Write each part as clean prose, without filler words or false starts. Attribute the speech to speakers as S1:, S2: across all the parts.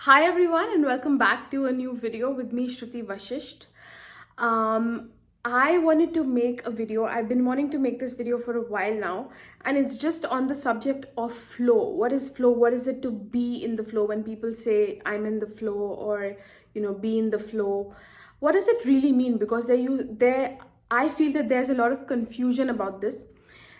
S1: Hi everyone and welcome back to a new video with me, Shruti Vashist. I wanted to make a video. I've been wanting to make this video for a while now, and it's just on the subject of flow. What is flow? What is it to be in the flow? When people say I'm in the flow or be in the flow, what does it really mean? Because I feel that there's a lot of confusion about this.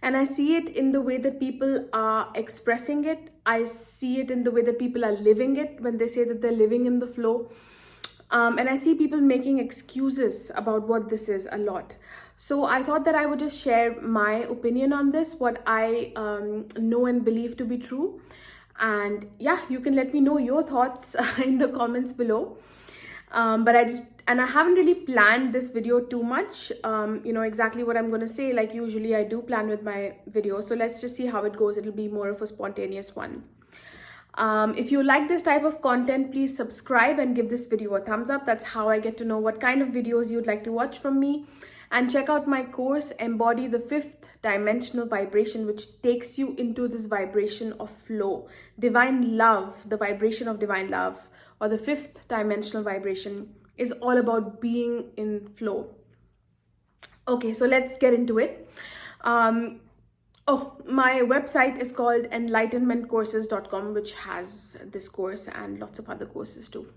S1: And I see it in the way that people are expressing it. I see it in the way that people are living it when they say that they're living in the flow. And I see people making excuses about what this is a lot. So I thought that I would just share my opinion on this, what I know and believe to be true. And yeah, you can let me know your thoughts in the comments below. But I haven't really planned this video too much, exactly what I'm going to say. Like usually I do plan with my videos. So let's just see how it goes. It'll be more of a spontaneous one. If you like this type of content, please subscribe and give this video a thumbs up. That's how I get to know what kind of videos you'd like to watch from me. And check out my course, Embody the Fifth Dimensional Vibration, which takes you into this vibration of flow, divine love, the vibration of divine love, or the fifth dimensional vibration is all about being in flow. Okay, so let's get into it. My website is called enlightenmentcourses.com, which has this course and lots of other courses too.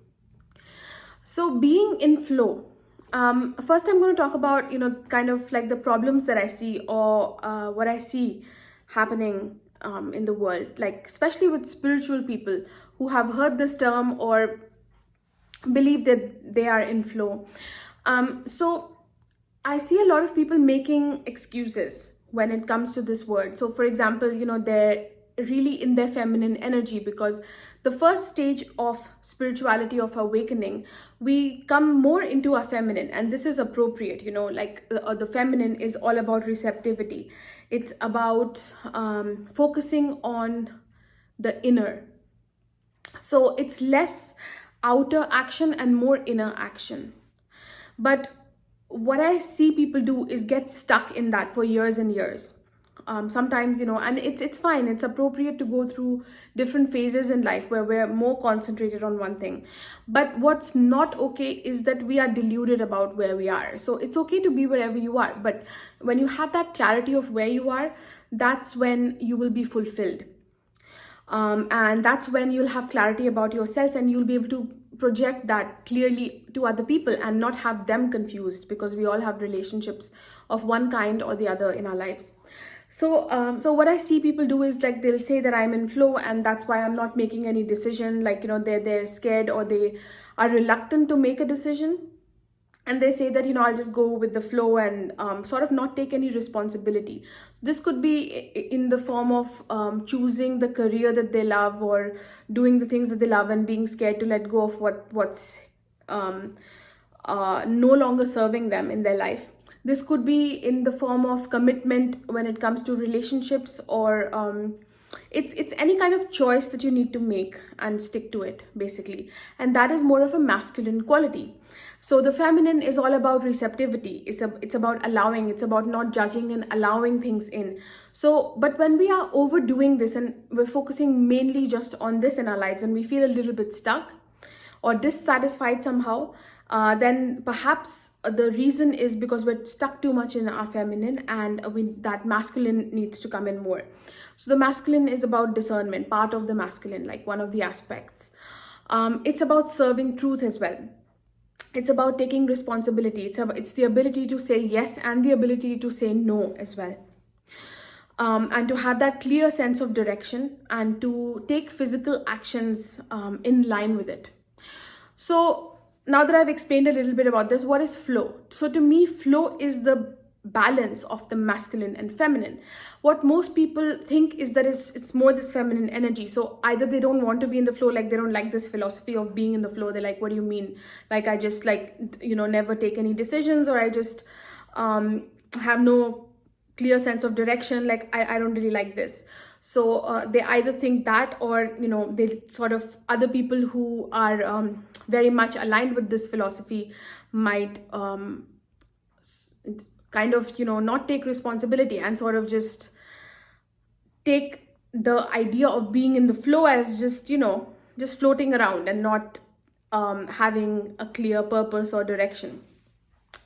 S1: So being in flow. First, I'm going to talk about, kind of like the problems that I see or what I see happening in the world, like especially with spiritual people who have heard this term or believe that they are in flow. So I see a lot of people making excuses when it comes to this word. So for example, they're really in their feminine energy because the first stage of spirituality, of awakening, we come more into our feminine, and this is appropriate. The feminine is all about receptivity. It's about focusing on the inner. So it's less outer action and inner inner action. But what I see people do is get stuck in that for years and years. Sometimes, and it's fine. It's appropriate to go through different phases in life where we're more concentrated on one thing. But what's not okay is that we are deluded about where we are. So it's okay to be wherever you are. But when you have that clarity of where you are, that's when you will be fulfilled. And that's when you'll have clarity about yourself, and you'll be able to project that clearly to other people and not have them confused, because we all have relationships of one kind or the other in our lives. So what I see people do is like they'll say that I'm in flow and that's why I'm not making any decision. Like, they're scared or they are reluctant to make a decision. And they say that, I'll just go with the flow and sort of not take any responsibility. This could be in the form of choosing the career that they love or doing the things that they love and being scared to let go of what's no longer serving them in their life. This could be in the form of commitment when it comes to relationships, or it's any kind of choice that you need to make and stick to it, basically. And that is more of a masculine quality. So the feminine is all about receptivity. It's about allowing, it's about not judging and allowing things in. So, but when we are overdoing this and we're focusing mainly just on this in our lives and we feel a little bit stuck or dissatisfied somehow, then perhaps the reason is because we're stuck too much in our feminine, and that masculine needs to come in more. So the masculine is about discernment, part of the masculine, like one of the aspects. It's about serving truth as well. It's about taking responsibility. It's the ability to say yes and the ability to say no as well. And to have that clear sense of direction and to take physical actions in line with it. So now that I've explained a little bit about this, what is flow? So to me, flow is the balance of the masculine and feminine. What most people think is that it's more this feminine energy. So either they don't want to be in the flow, like they don't like this philosophy of being in the flow. They're like, what do you mean? Like I just never take any decisions, or I just have no clear sense of direction. Like I don't really like this. So they either think that, or they sort of, other people who are very much aligned with this philosophy might kind of not take responsibility and sort of just take the idea of being in the flow as just just floating around and not having a clear purpose or direction.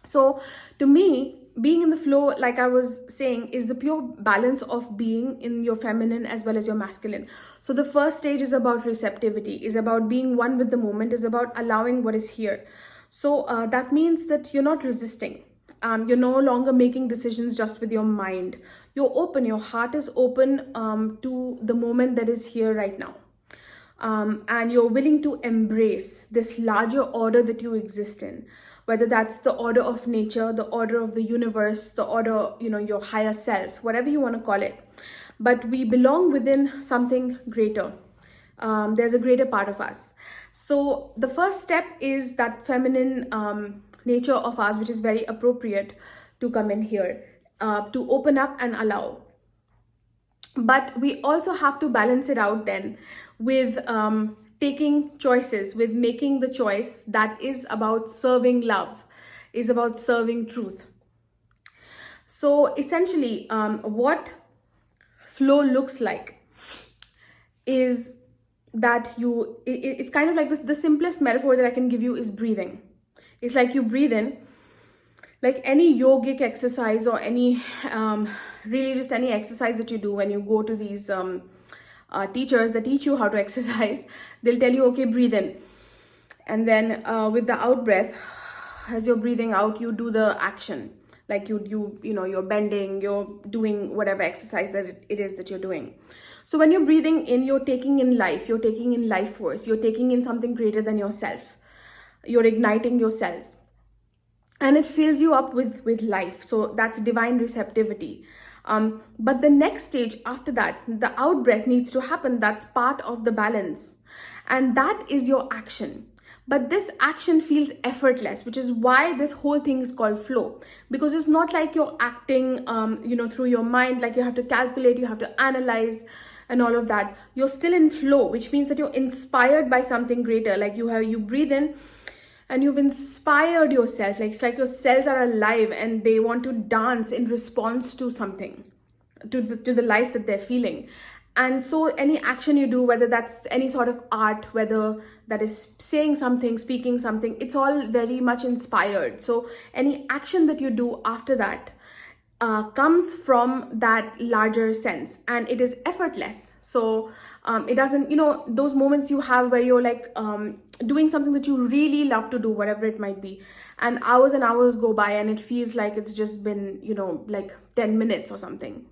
S1: So to me, being in the flow, like I was saying, is the pure balance of being in your feminine as well as your masculine. So the first stage is about receptivity, is about being one with the moment, is about allowing what is here. So that means that you're not resisting. You're no longer making decisions just with your mind. You're open, your heart is open to the moment that is here right now. And you're willing to embrace this larger order that you exist in, whether that's the order of nature, the order of the universe, the order, your higher self, whatever you want to call it. But we belong within something greater. There's a greater part of us. So the first step is that feminine nature of us, which is very appropriate to come in here, to open up and allow. But we also have to balance it out then with taking choices, with making the choice that is about serving love, is about serving truth. So essentially, what flow looks like is that it's kind of like this. The simplest metaphor that I can give you is breathing. It's like you breathe in, like any yogic exercise or any really just any exercise that you do when you go to these teachers that teach you how to exercise. They'll tell you, okay, breathe in, and then with the out breath, as you're breathing out, you do the action, like you're bending, you're doing whatever exercise that it is that you're doing. So when you're breathing in, you're taking in life, you're taking in life force, you're taking in something greater than yourself, you're igniting your cells, and it fills you up with life. So that's divine receptivity. But the next stage after that, the out breath needs to happen. That's part of the balance, and that is your action. But this action feels effortless, which is why this whole thing is called flow, because it's not like you're acting through your mind, like you have to calculate, you have to analyze and all of that. You're still in flow, which means that you're inspired by something greater. Like you breathe in and you've inspired yourself. Like it's like your cells are alive and they want to dance in response to something, to the life that they're feeling. And so any action you do, whether that's any sort of art, whether that is saying something, speaking something, it's all very much inspired. So any action that you do after that comes from that larger sense, and it is effortless. So it doesn't, those moments you have where you're like doing something that you really love to do, whatever it might be, and hours go by and it feels like it's just been, like 10 minutes or something.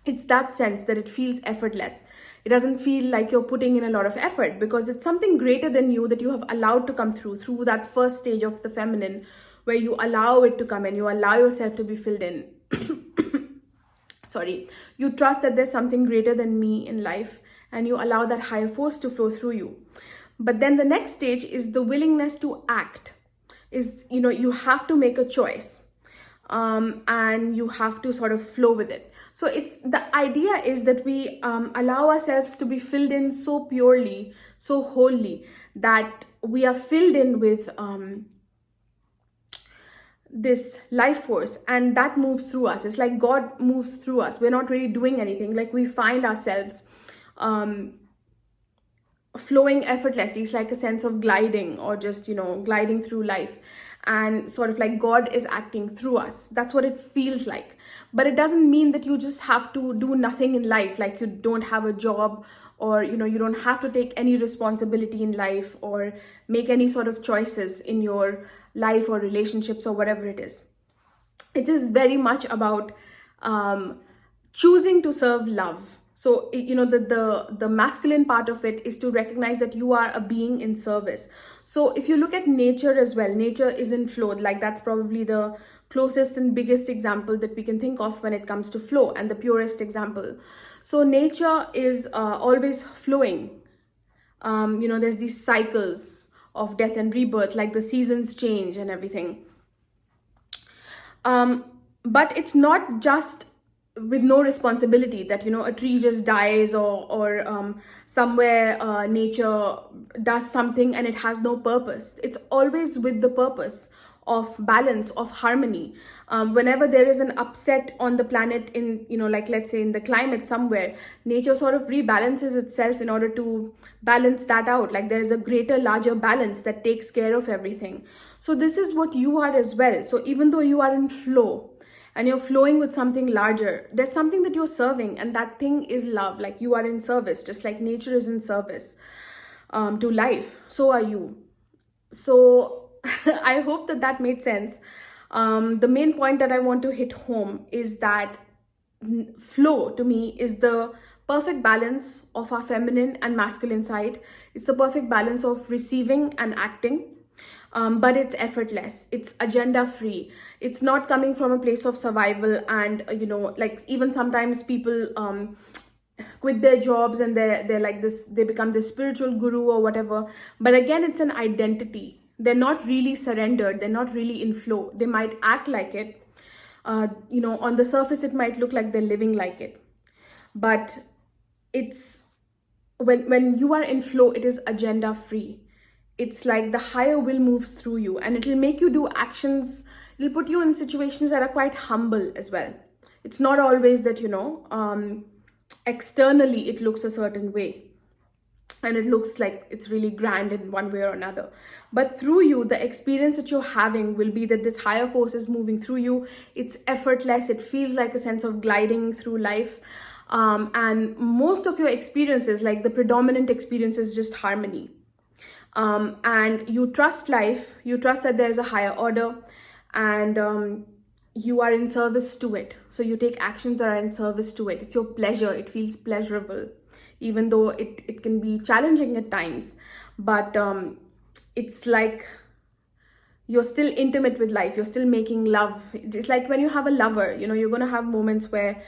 S1: It's that sense that it feels effortless. It doesn't feel like you're putting in a lot of effort, because it's something greater than you that you have allowed to come through that first stage of the feminine, where you allow it to come in, you allow yourself to be filled in. Sorry, you trust that there's something greater than me in life, and you allow that higher force to flow through you. But then the next stage is the willingness to act. Is, you have to make a choice, and you have to sort of flow with it. So it's the idea is that we allow ourselves to be filled in so purely, so wholly, that we are filled in with this life force, and that moves through us. It's like God moves through us. We're not really doing anything. Like we find ourselves flowing effortlessly. It's like a sense of gliding, or just gliding through life, and sort of like God is acting through us. That's what it feels like. But it doesn't mean that you just have to do nothing in life, like you don't have a job, or you don't have to take any responsibility in life, or make any sort of choices in your life or relationships or whatever it is. It is very much about choosing to serve love. So the masculine part of it is to recognize that you are a being in service. So if you look at nature as well, nature is in flow. Like that's probably the closest and biggest example that we can think of when it comes to flow, and the purest example. So nature is always flowing. There's these cycles of death and rebirth, like the seasons change and everything. But it's not just with no responsibility that a tree just dies, or somewhere nature does something and it has no purpose. It's always with the purpose of balance, of harmony. Whenever there is an upset on the planet, in, you know, like let's say in the climate somewhere, nature sort of rebalances itself in order to balance that out. Like there's a greater, larger balance that takes care of everything. So this is what you are as well. So even though you are in flow and you're flowing with something larger, there's something that you're serving, and that thing is love. Like you are in service, just like nature is in service to life. So are you. So I hope that that made sense. The main point that I want to hit home is that flow to me is the perfect balance of our feminine and masculine side. It's the perfect balance of receiving and acting. But it's effortless, it's agenda free, it's not coming from a place of survival. And you know, like even sometimes people quit their jobs and they're like this, they become this spiritual guru or whatever, but again it's an identity. They're not really surrendered, they're not really in flow. They might act like it, you know, on the surface it might look like they're living like it, but it's when you are in flow, it is agenda free. It's like the higher will moves through you, and it'll make you do actions. It'll put you in situations that are quite humble as well. It's not always that, you know, externally it looks a certain way and it looks like it's really grand in one way or another. But through you, the experience that you're having will be that this higher force is moving through you. It's effortless. It feels like a sense of gliding through life. And most of your experiences, like the predominant experience, is just harmony. And you trust life, you trust that there's a higher order, and you are in service to it. So you take actions that are in service to it. It's your pleasure, it feels pleasurable, even though it can be challenging at times. But it's like you're still intimate with life, you're still making love. It's like when you have a lover, you know, you're going to have moments where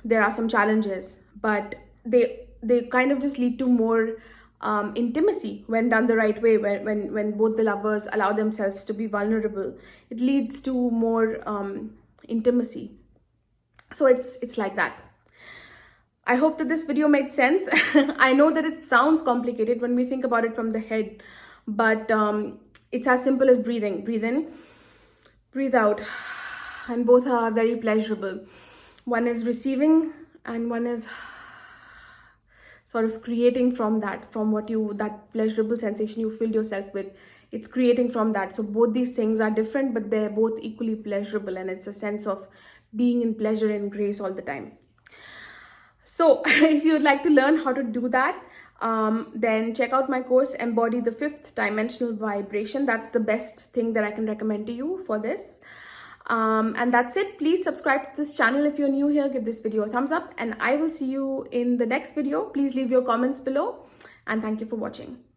S1: there are some challenges, but they kind of just lead to more intimacy when done the right way. When both the lovers allow themselves to be vulnerable, it leads to more intimacy. So it's like that. I hope that this video made sense. I know that it sounds complicated when we think about it from the head, but it's as simple as breathing. Breathe in, breathe out, and both are very pleasurable. One is receiving and one is sort of creating from that, from what you, that pleasurable sensation you filled yourself with, it's creating from that. So both these things are different, but they're both equally pleasurable, and it's a sense of being in pleasure and grace all the time. So if you would like to learn how to do that, then check out my course, Embody the Fifth Dimensional Vibration. That's the best thing that I can recommend to you for this. And that's it. Please subscribe to this channel if you're new here. Give this video a thumbs up, and I will see you in the next video. Please leave your comments below, and thank you for watching.